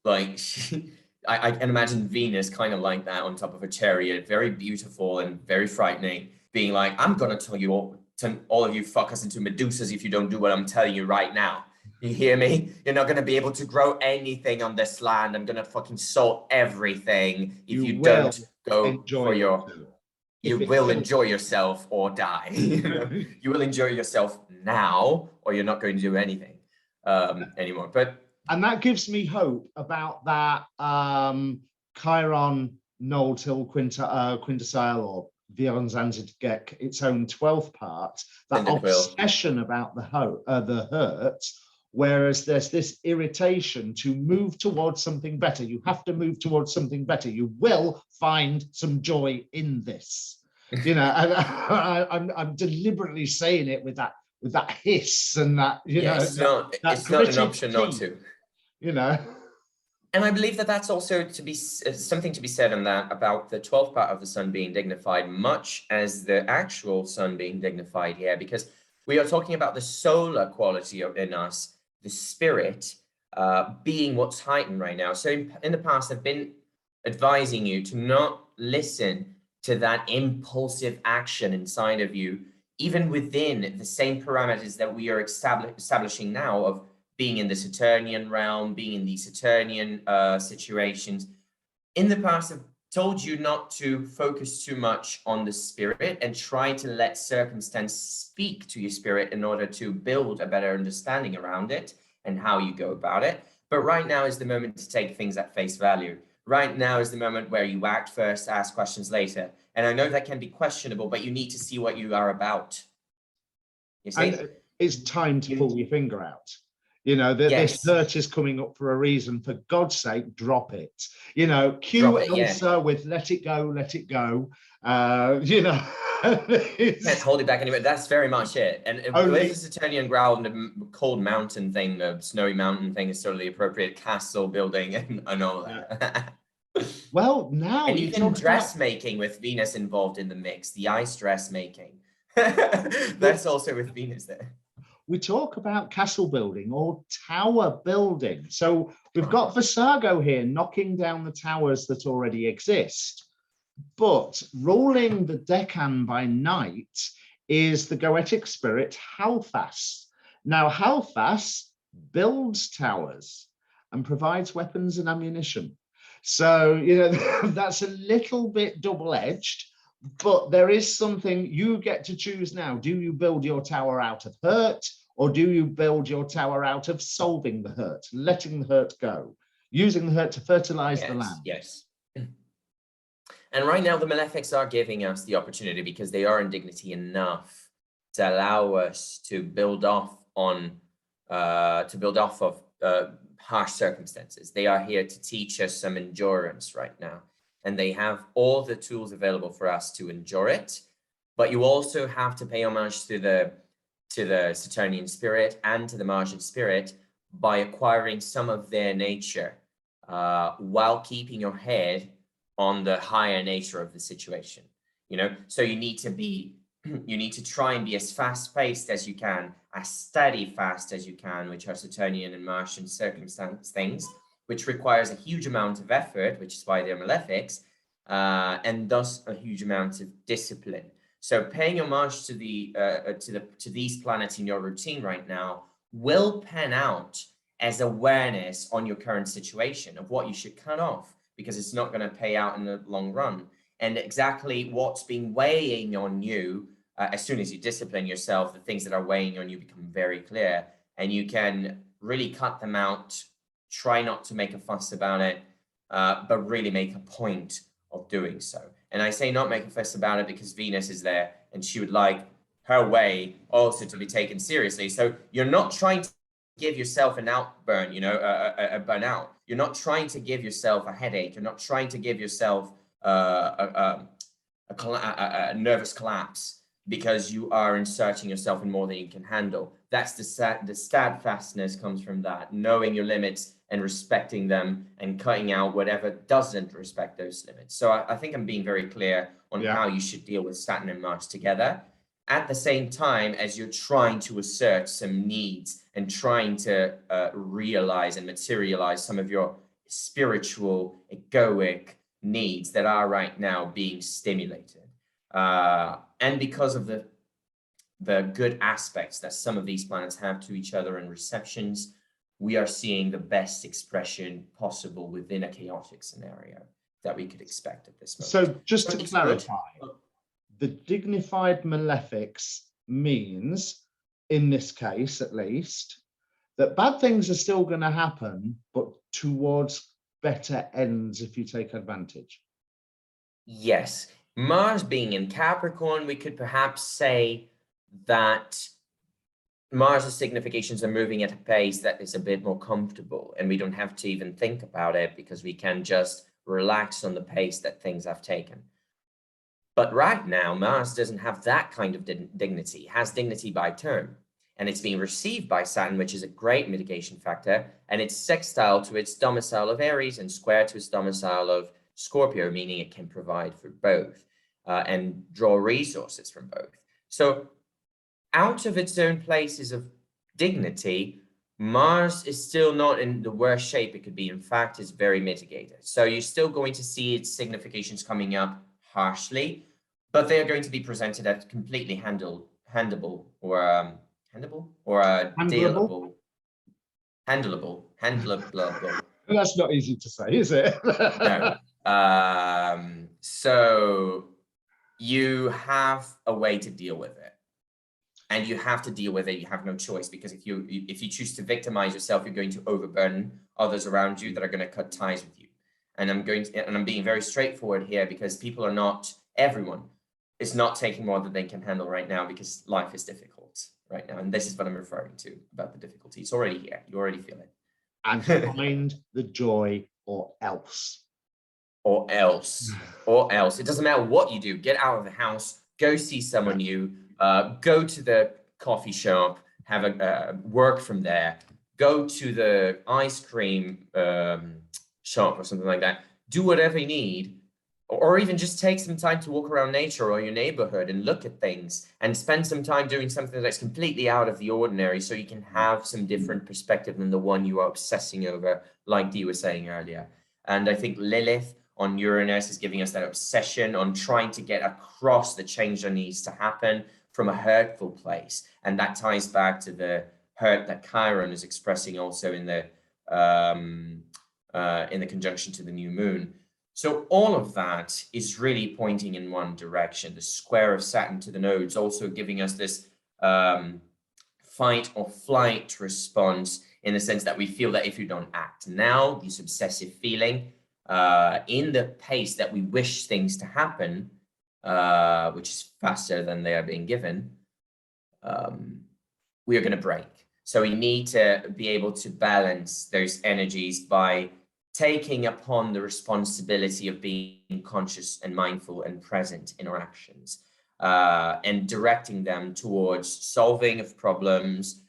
Speaker 2: can imagine Venus kind of like that on top of a chariot, very beautiful and very frightening, being like, I'm going to turn all of you fuckers into Medusas if you don't do what I'm telling you right now. You hear me? You're not going to be able to grow anything on this land. I'm going to fucking salt everything if you don't go for you will enjoy yourself or die. You will enjoy yourself now, or you're not going to do anything anymore.
Speaker 1: And that gives me hope about that Chiron null till quintessile, or Vierundzwanzig, its own 12th part, that obsession about the hurt, Whereas there's this irritation to move towards something better. You have to move towards something better. You will find some joy in this. You know, and I'm deliberately saying it with that hiss and that, you know,
Speaker 2: it's
Speaker 1: that
Speaker 2: not an
Speaker 1: gritted
Speaker 2: option not
Speaker 1: teeth,
Speaker 2: to.
Speaker 1: you know.
Speaker 2: And I believe that that's also to be something to be said on that about the 12th part of the sun being dignified, much as the actual sun being dignified here, because we are talking about the solar quality in us, the spirit being what's heightened right now. So in the past, I've been advising you to not listen to that impulsive action inside of you, even within the same parameters that we are establishing now of being in the Saturnian realm, being in the Saturnian situations. In the past, I've told you not to focus too much on the spirit and try to let circumstance speak to your spirit in order to build a better understanding around it and how you go about it. But right now is the moment to take things at face value. Right now is the moment where you act first, ask questions later. And I know that can be questionable, but you need to see what you are about. You see?
Speaker 1: And it's time to pull your finger out. You know, that
Speaker 2: Yes.
Speaker 1: this hurt is coming up for a reason. For God's sake, drop it. You know, cue Elsa with "Let it go, let it go." You know,
Speaker 2: can't hold it back anyway. That's very much it. And with the Saturnian ground, the cold mountain thing, the snowy mountain thing is totally appropriate. Castle building and all that.
Speaker 1: Yeah. Well, now
Speaker 2: and you can dressmaking with Venus involved in the mix. The ice dressmaking. That's also with Venus there.
Speaker 1: We talk about castle building or tower building. So we've got Virgo here knocking down the towers that already exist. But ruling the decan by night is the Goetic spirit Halfas. Now, Halfas builds towers and provides weapons and ammunition. So, you know, that's a little bit double-edged. But there is something you get to choose now. Do you build your tower out of hurt, or do you build your tower out of solving the hurt, letting the hurt go, using the hurt to fertilize the land?
Speaker 2: Yes. And right now, the malefics are giving us the opportunity because they are in dignity enough to allow us to build off on, of harsh circumstances. They are here to teach us some endurance right now. And they have all the tools available for us to endure it. But you also have to pay homage to the Saturnian spirit and to the Martian spirit by acquiring some of their nature while keeping your head on the higher nature of the situation. You know, so you need to try and be as fast-paced as you can, as steady fast as you can, which are Saturnian and Martian circumstance things, which requires a huge amount of effort, which is why they're malefics, and thus a huge amount of discipline. So paying homage to these planets in your routine right now will pan out as awareness on your current situation of what you should cut off, because it's not going to pay out in the long run. And exactly what's been weighing on you, as soon as you discipline yourself, the things that are weighing on you become very clear, and you can really cut them out. Try not to make a fuss about it, but really make a point of doing so. And I say not make a fuss about it because Venus is there and she would like her way also to be taken seriously. So you're not trying to give yourself an outburn, you know, a burnout. You're not trying to give yourself a headache. You're not trying to give yourself a nervous collapse because you are inserting yourself in more than you can handle. That's the steadfastness comes from that, knowing your limits and respecting them and cutting out whatever doesn't respect those limits. So I think I'm being very clear on how you should deal with Saturn and Mars together, at the same time as you're trying to assert some needs and trying to realize and materialize some of your spiritual, egoic needs that are right now being stimulated. And because of the good aspects that some of these planets have to each other and receptions, we are seeing the best expression possible within a chaotic scenario that we could expect at this moment.
Speaker 1: So just to clarify, the dignified malefics means, in this case at least, that bad things are still going to happen, but towards better ends if you take advantage.
Speaker 2: Yes. Mars being in Capricorn, we could perhaps say that Mars's significations are moving at a pace that is a bit more comfortable, and we don't have to even think about it because we can just relax on the pace that things have taken. But right now, Mars doesn't have that kind of dignity. It has dignity by turn, and it's being received by Saturn, which is a great mitigation factor, and it's sextile to its domicile of Aries and square to its domicile of Scorpio, meaning it can provide for both and draw resources from both. So out of its own places of dignity, Mars is still not in the worst shape it could be. In fact, it's very mitigated. So you're still going to see its significations coming up harshly, but they are going to be presented as completely handleable or dealable. Handleable.
Speaker 1: That's not easy to say, is it?
Speaker 2: No. So you have a way to deal with it. And you have to deal with it. You have no choice, because if you choose to victimize yourself, you're going to overburden others around you that are going to cut ties with you. And I'm being very straightforward here, because everyone is not taking more than they can handle right now, because life is difficult right now. And this is what I'm referring to about the difficulty. It's already here. You already feel it.
Speaker 1: And find the joy, or else.
Speaker 2: Or else. Or else. It doesn't matter what you do. Get out of the house. Go see someone new. Go to the coffee shop, have a work from there, go to the ice cream shop or something like that. Do whatever you need, or even just take some time to walk around nature or your neighborhood and look at things and spend some time doing something that's completely out of the ordinary, so you can have some different perspective than the one you are obsessing over, like Dee was saying earlier. And I think Lilith on Uranus is giving us that obsession on trying to get across the change that needs to happen from a hurtful place. And that ties back to the hurt that Chiron is expressing also in the conjunction to the new moon. So all of that is really pointing in one direction. The square of Saturn to the nodes also giving us this fight or flight response, in the sense that we feel that if you don't act now, this obsessive feeling in the pace that we wish things to happen, which is faster than they are being given, we are going to break. So we need to be able to balance those energies by taking upon the responsibility of being conscious and mindful and present in our actions, and directing them towards solving of problems,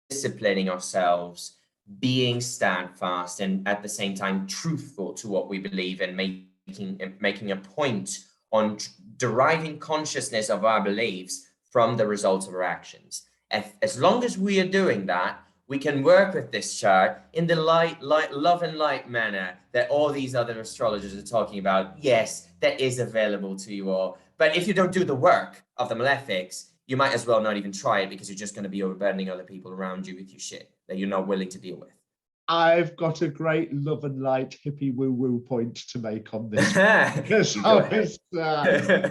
Speaker 2: disciplining ourselves, being steadfast, and at the same time truthful to what we believe, and making a point on deriving consciousness of our beliefs from the results of our actions. As long as we are doing that, we can work with this chart in the love and light manner that all these other astrologers are talking about. Yes, that is available to you all. But if you don't do the work of the malefics, you might as well not even try it, because you're just going to be overburdening other people around you with your shit that you're not willing to deal with.
Speaker 1: I've got a great love and light hippie woo-woo point to make on this. Because I was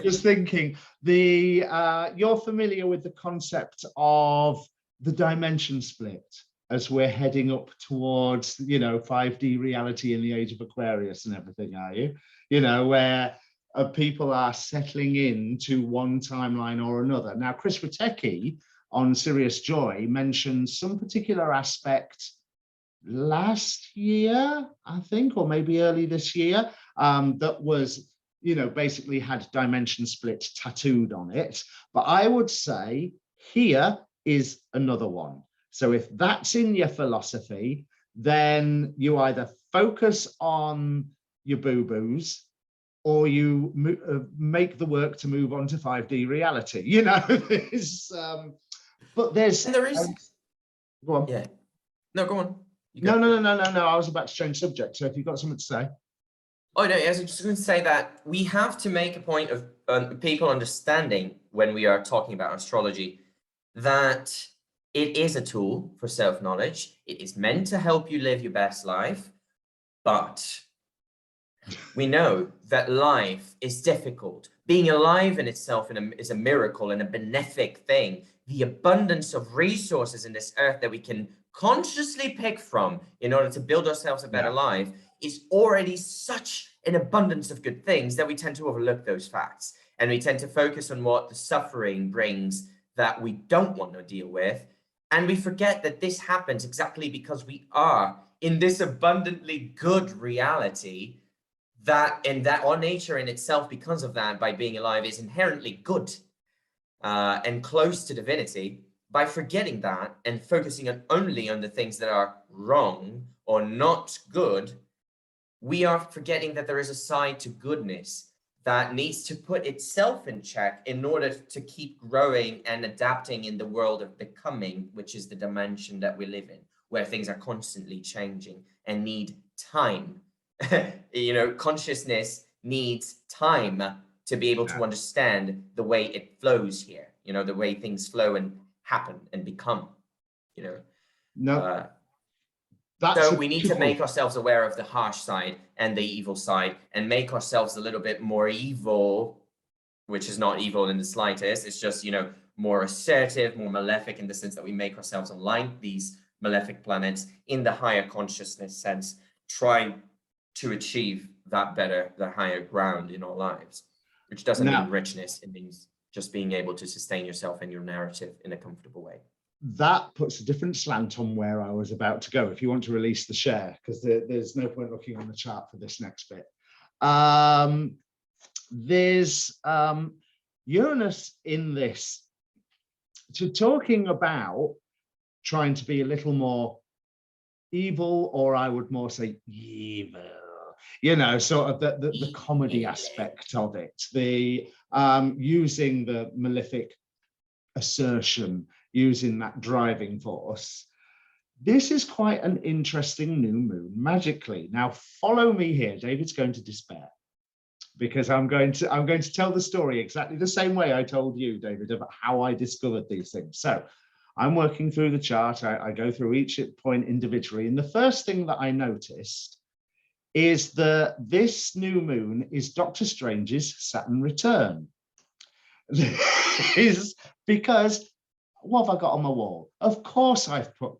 Speaker 1: just thinking, you're familiar with the concept of the dimension split as we're heading up towards, 5D reality in the age of Aquarius and everything, are you? Where people are settling into one timeline or another. Now, Chris Witecki on Sirius Joy mentioned some particular aspect last year, I think, or maybe early this year, that was, basically had dimension split tattooed on it. But I would say here is another one. So if that's in your philosophy, then you either focus on your boo-boos, or you make the work to move on to 5D reality. But there's...
Speaker 2: And there is...
Speaker 1: Go on.
Speaker 2: Yeah. No, go on.
Speaker 1: No. I was about to change subject. So if you've got something to say.
Speaker 2: Oh, no, I was just going to say that we have to make a point of people understanding, when we are talking about astrology, that it is a tool for self-knowledge. It is meant to help you live your best life. But we know that life is difficult. Being alive in itself is a miracle and a benefic thing. The abundance of resources in this earth that we can consciously pick from in order to build ourselves a better life is already such an abundance of good things that we tend to overlook those facts. And we tend to focus on what the suffering brings that we don't want to deal with. And we forget that this happens exactly because we are in this abundantly good reality, that our nature in itself, because of that, by being alive, is inherently good and close to divinity. By forgetting that and focusing only on the things that are wrong or not good, we are forgetting that there is a side to goodness that needs to put itself in check in order to keep growing and adapting in the world of becoming, which is the dimension that we live in, where things are constantly changing and need time. You know, consciousness needs time to be able to understand the way it flows here, you know, the way things flow and happen and become, you know.
Speaker 1: No.
Speaker 2: So we need to make ourselves aware of the harsh side and the evil side, and make ourselves a little bit more evil, which is not evil in the slightest. It's just, you know, more assertive, more malefic, in the sense that we make ourselves unlike these malefic planets in the higher consciousness sense, trying to achieve that better, the higher ground in our lives, which doesn't mean richness. It means just being able to sustain yourself and your narrative in a comfortable way. That
Speaker 1: puts a different slant on where I was about to go. If you want to release the share, because there's no point looking on the chart for this next bit. There's Uranus in this, to talking about trying to be a little more evil, or I would more say evil, you know, sort of the comedy aspect of it, the using the malefic assertion, using that driving force. This is quite an interesting new moon magically. Now follow me here. David's going to despair, because I'm going to tell the story exactly the same way I told you, David, about how I discovered these things. So I'm working through the chart. I go through each point individually, and the first thing that I noticed is that this new moon is Doctor Strange's Saturn return. Is because what have I got on my wall? Of course, I've put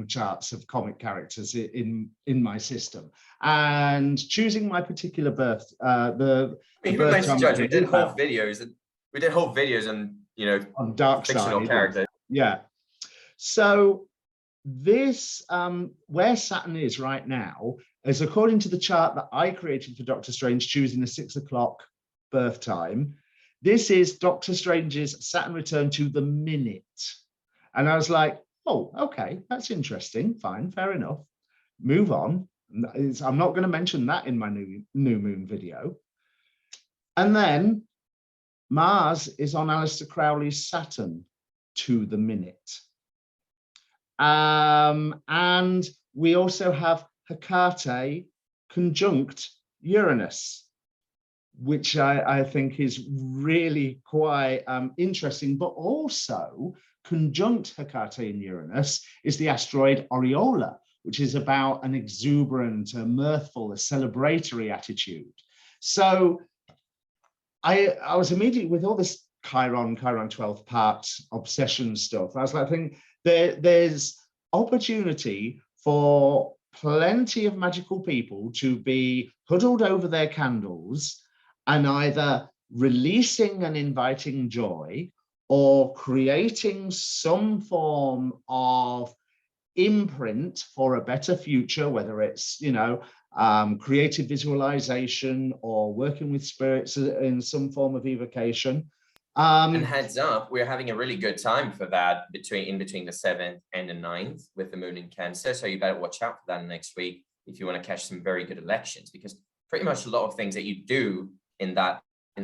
Speaker 1: charts of comic characters in my system, and choosing my particular birth.
Speaker 2: We did whole videos on, you know,
Speaker 1: on dark
Speaker 2: fictional
Speaker 1: side
Speaker 2: characters.
Speaker 1: Yeah. So this where Saturn is right now is according to the chart that I created for Doctor Strange, choosing a 6 o'clock birth time. This is Doctor Strange's Saturn return to the minute. And I was like, oh, okay, that's interesting. Fine, fair enough. Move on. I'm not going to mention that in my new moon video. And then Mars is on Aleister Crowley's Saturn to the minute. And we also have Hecate conjunct Uranus, which I think is really quite interesting. But also conjunct Hecate and Uranus is the asteroid Oriola, which is about an exuberant, a mirthful, a celebratory attitude. So I was immediately, with all this Chiron 12th parts obsession stuff, I was like, thinking there's opportunity for plenty of magical people to be huddled over their candles and either releasing and inviting joy or creating some form of imprint for a better future, whether it's, you know, creative visualization or working with spirits in some form of evocation.
Speaker 2: And heads up, we're having a really good time for that in between the 7th and the 9th with the moon in Cancer. So you better watch out for that next week if you want to catch some very good elections, because pretty much a lot of things that you do in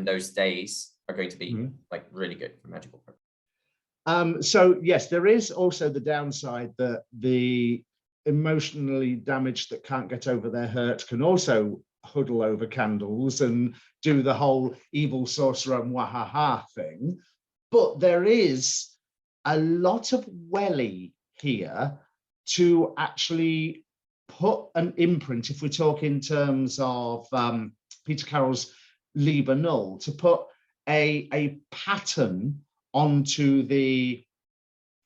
Speaker 2: those days are going to be like really good for magical purposes.
Speaker 1: So yes, there is also the downside that the emotionally damaged that can't get over their hurt can also huddle over candles and do the whole evil sorcerer and wahaha thing. But there is a lot of welly here to actually put an imprint, if we talk in terms of Peter Carroll's Liber Null, to put a pattern onto the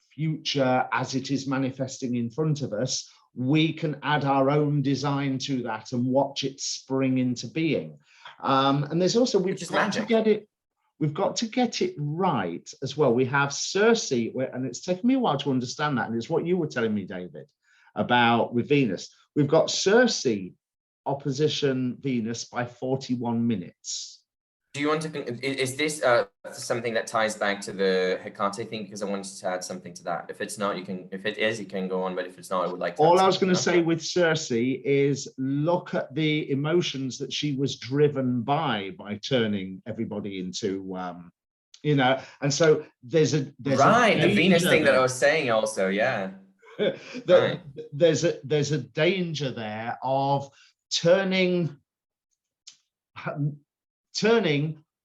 Speaker 1: future as it is manifesting in front of us. We can add our own design to that and watch it spring into being. And there's also, we've got to get it we've got to get it right as well. We have Circe, and it's taken me a while to understand that, and it's what you were telling me, David, about with Venus. We've got Circe opposition Venus by 41 minutes.
Speaker 2: Do you want to, is this something that ties back to the Hecate thing? Because I wanted to add something to that. If it's not, you can, if it is, you can go on, but if it's not, I would like to.
Speaker 1: All I was going to say with Circe is look at the emotions that she was driven by turning everybody into, you know, and so there's
Speaker 2: right, the Venus thing that I was saying also, yeah.
Speaker 1: Right. There's a danger there of turning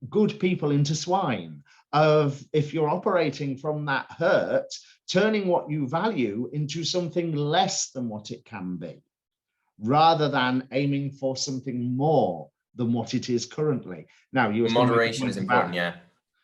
Speaker 1: good people into swine, of, if you're operating from that hurt, turning what you value into something less than what it can be, rather than aiming for something more than what it is currently. Now, you were
Speaker 2: moderation is important, yeah.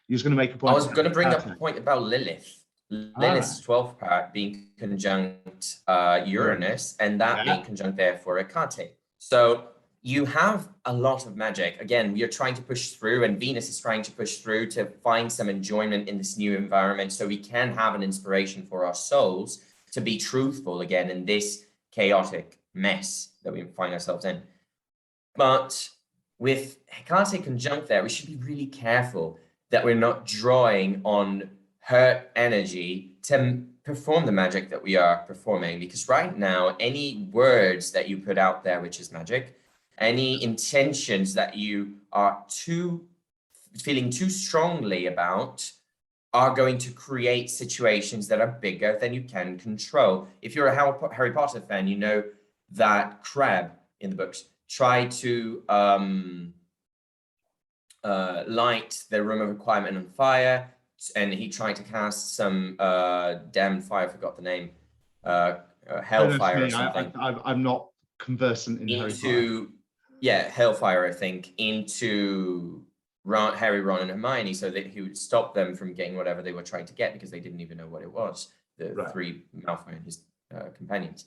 Speaker 1: You was going to make a point.
Speaker 2: I was going to bring up a point about Lilith. Lilith's 12th part being conjunct Uranus, and that being conjunct therefore Hecate. So you have a lot of magic. Again, we are trying to push through, and Venus is trying to push through to find some enjoyment in this new environment, so we can have an inspiration for our souls to be truthful again in this chaotic mess that we find ourselves in. But with Hecate conjunct there, we should be really careful that we're not drawing on her energy to perform the magic that we are performing, because right now, any words that you put out there, which is magic, any intentions that you are feeling too strongly about, are going to create situations that are bigger than you can control. If you're a Harry Potter fan, you know that Crabbe in the books tried to light the room of requirement on fire, and he tried to cast some damn fire, I forgot the name, hellfire or something.
Speaker 1: I'm not conversant in Harry Potter.
Speaker 2: Yeah, hellfire, I think, into Harry, Ron, and Hermione, so that he would stop them from getting whatever they were trying to get, because they didn't even know what it was, the three Malfoy and his companions.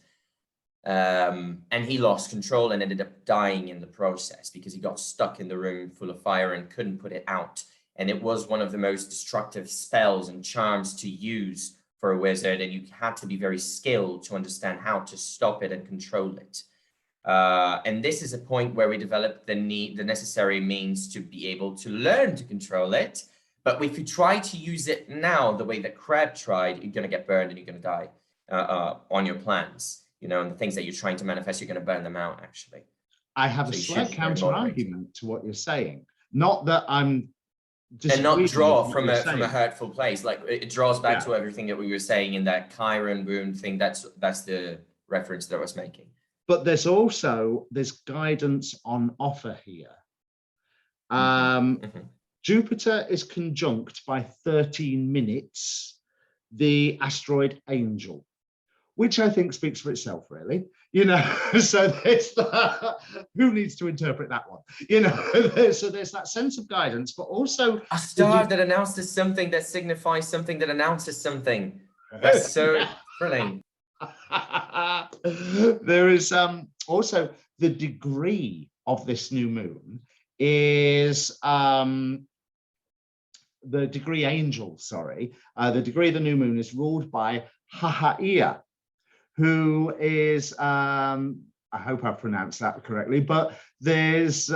Speaker 2: And he lost control and ended up dying in the process, because he got stuck in the room full of fire and couldn't put it out. And it was one of the most destructive spells and charms to use for a wizard, and you had to be very skilled to understand how to stop it and control it. And this is a point where we develop the necessary means to be able to learn to control it. But if you try to use it now the way that Crabbe tried, you're going to get burned and you're going to die on your plans. You know, and the things that you're trying to manifest, you're going to burn them out, actually.
Speaker 1: I have a slight counter argument to what you're saying. Not that I'm
Speaker 2: and not draw from a hurtful place. Like, it draws back to everything that we were saying in that Chiron wound thing. That's the reference that I was making. But
Speaker 1: there's guidance on offer here. Jupiter is conjunct by 13 minutes the asteroid Angel, which I think speaks for itself, really. You know, so there's who needs to interpret that one? You know, so there's that sense of guidance, but also
Speaker 2: a star that announces something, that signifies something, that announces something. That's so thrilling.
Speaker 1: There is also the degree of this new moon is the degree Angel, sorry. The degree of the new moon is ruled by Hahaia, who is, I hope I pronounced that correctly, but there's,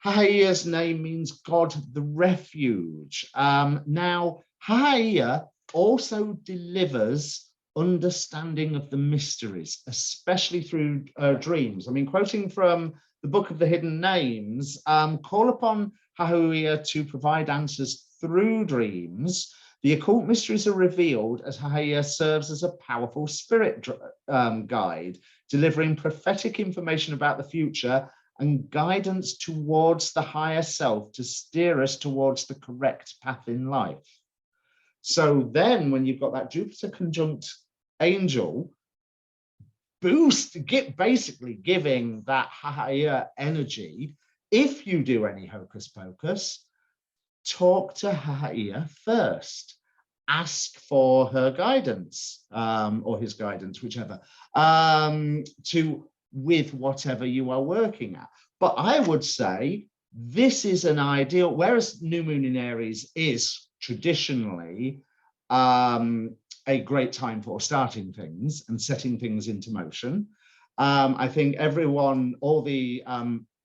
Speaker 1: Hahaia's name means God the refuge. Now, Hahaia also delivers understanding of the mysteries, especially through dreams. I mean, quoting from the Book of the Hidden Names, call upon Hahaia to provide answers through dreams. The occult mysteries are revealed as Hahaia serves as a powerful spirit guide, delivering prophetic information about the future and guidance towards the higher self to steer us towards the correct path in life. So then when you've got that Jupiter conjunct Angel, basically giving that Hahaia energy, if you do any hocus pocus, talk to Hahaia first. Ask for her guidance, or his guidance, whichever, with whatever you are working at. But I would say This is an ideal, whereas new moon in Aries is traditionally a great time for starting things and setting things into motion. I think everyone, all the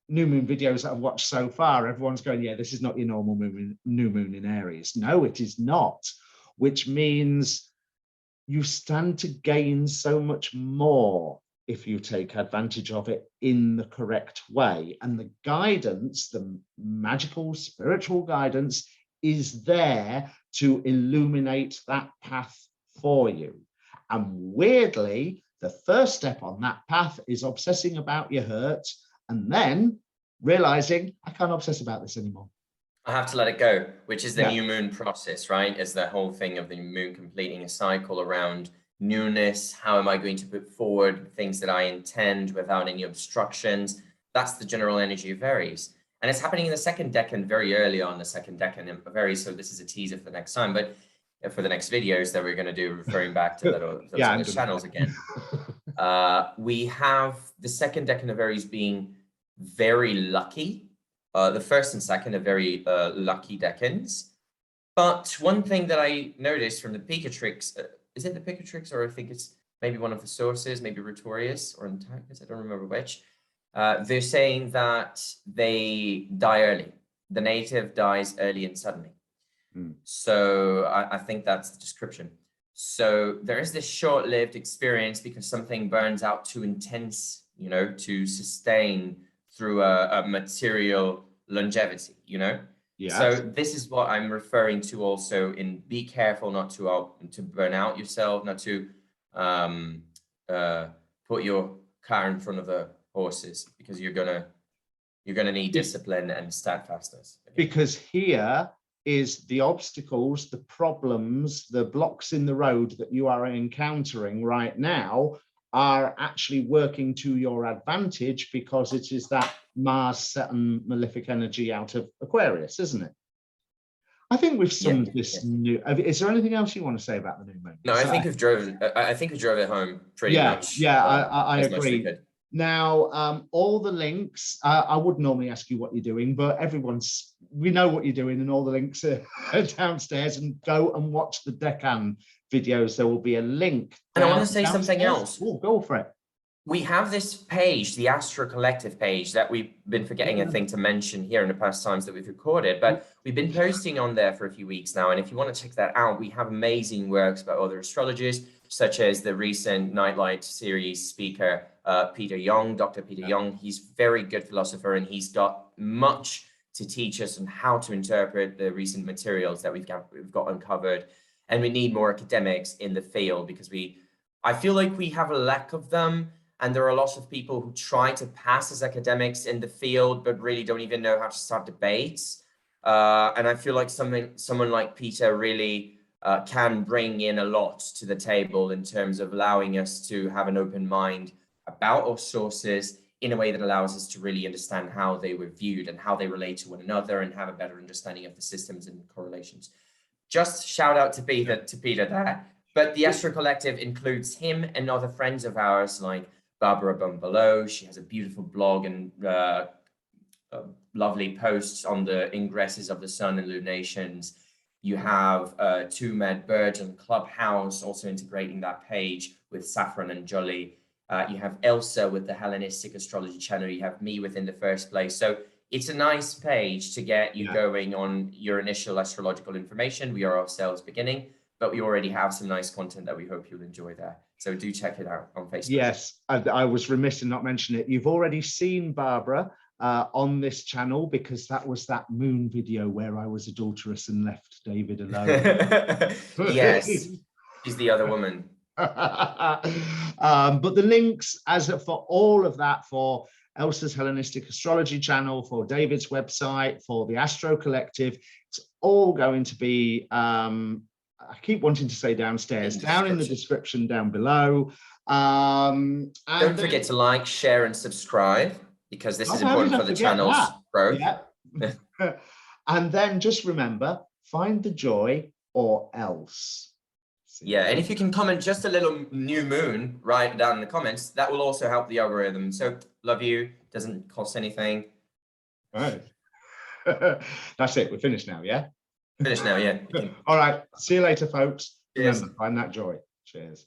Speaker 1: new moon videos that I've watched so far, everyone's going, yeah, this is not your normal new moon in Aries. No, it is not, which means you stand to gain so much more if you take advantage of it in the correct way. And the guidance, the magical, spiritual guidance, is there to illuminate that path for you. And weirdly, the first step on that path is obsessing about your hurt and then realizing I can't obsess about this anymore.
Speaker 2: I have to let it go, which is the new moon process, right? Is the whole thing of the moon completing a cycle around newness. How am I going to put forward things that I intend without any obstructions? That's the general energy of Aries. And it's happening in the second decan, very early on the second decan of Aries. So this is a teaser for the next time, but for the next videos that we're going to do, referring back to those channels again. We have the second decan of Aries being very lucky. The first and second are very lucky decans. But one thing that I noticed from the Picatrix, is it the Picatrix, or I think it's maybe one of the sources, maybe Rhetorius or Antagonists, I don't remember which. They're saying that they die early. The native dies early and suddenly. So I think that's the description. So there is this short-lived experience because something burns out too intense, you know, to sustain through a material longevity, you know? Yeah. So this is what I'm referring to also in be careful not to burn out yourself, not to put your car in front of the horses, because you're gonna need discipline and steadfastness.
Speaker 1: Because here is the obstacles, the problems, the blocks in the road that you are encountering right now are actually working to your advantage, because it is that Mars, Saturn, malefic energy out of Aquarius, isn't it? I think we've summed this new. Is there anything else you want to say about the new moon?
Speaker 2: No, I think we've driven. I think we drove it home pretty much.
Speaker 1: Yeah, I agree. Now, all the links, I would normally ask you what you're doing, but we know what you're doing, and all the links are downstairs, and go and watch the Decan videos. There will be a link.
Speaker 2: And I want to say something else.
Speaker 1: Oh, go for it.
Speaker 2: We have this page, the Astro-Collective page, that we've been forgetting a thing to mention here in the past times that we've recorded, but we've been posting on there for a few weeks now. And if you want to check that out, we have amazing works by other astrologers, such as the recent Nightlight series speaker, Peter Young, Dr. Peter Young. He's a very good philosopher, and he's got much to teach us on how to interpret the recent materials that we've got uncovered. And we need more academics in the field, because I feel like we have a lack of them. And there are lots of people who try to pass as academics in the field, but really don't even know how to start debates. And I feel like someone like Peter really can bring in a lot to the table in terms of allowing us to have an open mind about our sources in a way that allows us to really understand how they were viewed and how they relate to one another, and have a better understanding of the systems and correlations. Just shout out to Peter there. But the Astro-Collective includes him and other friends of ours, like Barbara Bumbelow. She has a beautiful blog and lovely posts on the ingresses of the sun and lunations. You have Two Mad Birds on Clubhouse, also integrating that page with Saffron and Jolly. You have Elsa with the Hellenistic Astrology channel. You have me within the first place. So it's a nice page to get you going on your initial astrological information. We are ourselves beginning, but we already have some nice content that we hope you'll enjoy there. So do check it out on Facebook. Yes,
Speaker 1: I was remiss in not mentioning it. You've already seen Barbara on this channel, because that was that moon video where I was adulterous and left David alone.
Speaker 2: Yes, she's the other woman.
Speaker 1: But the links for all of that, for Elsa's Hellenistic Astrology channel, for David's website, for the Astro-Collective, it's all going to be I keep wanting to say downstairs, down in the description down below. And
Speaker 2: don't forget to like, share, and subscribe, because this is important for the channel's growth.
Speaker 1: Yeah. And then just remember, find the joy, or else.
Speaker 2: Yeah, and if you can comment just a little new moon right down in the comments, that will also help the algorithm. So love you, doesn't cost anything.
Speaker 1: Right. That's it. We're finished now. Yeah.
Speaker 2: Finish now. Yeah.
Speaker 1: All right. See you later, folks.
Speaker 2: Cheers.
Speaker 1: Remember, find that joy. Cheers.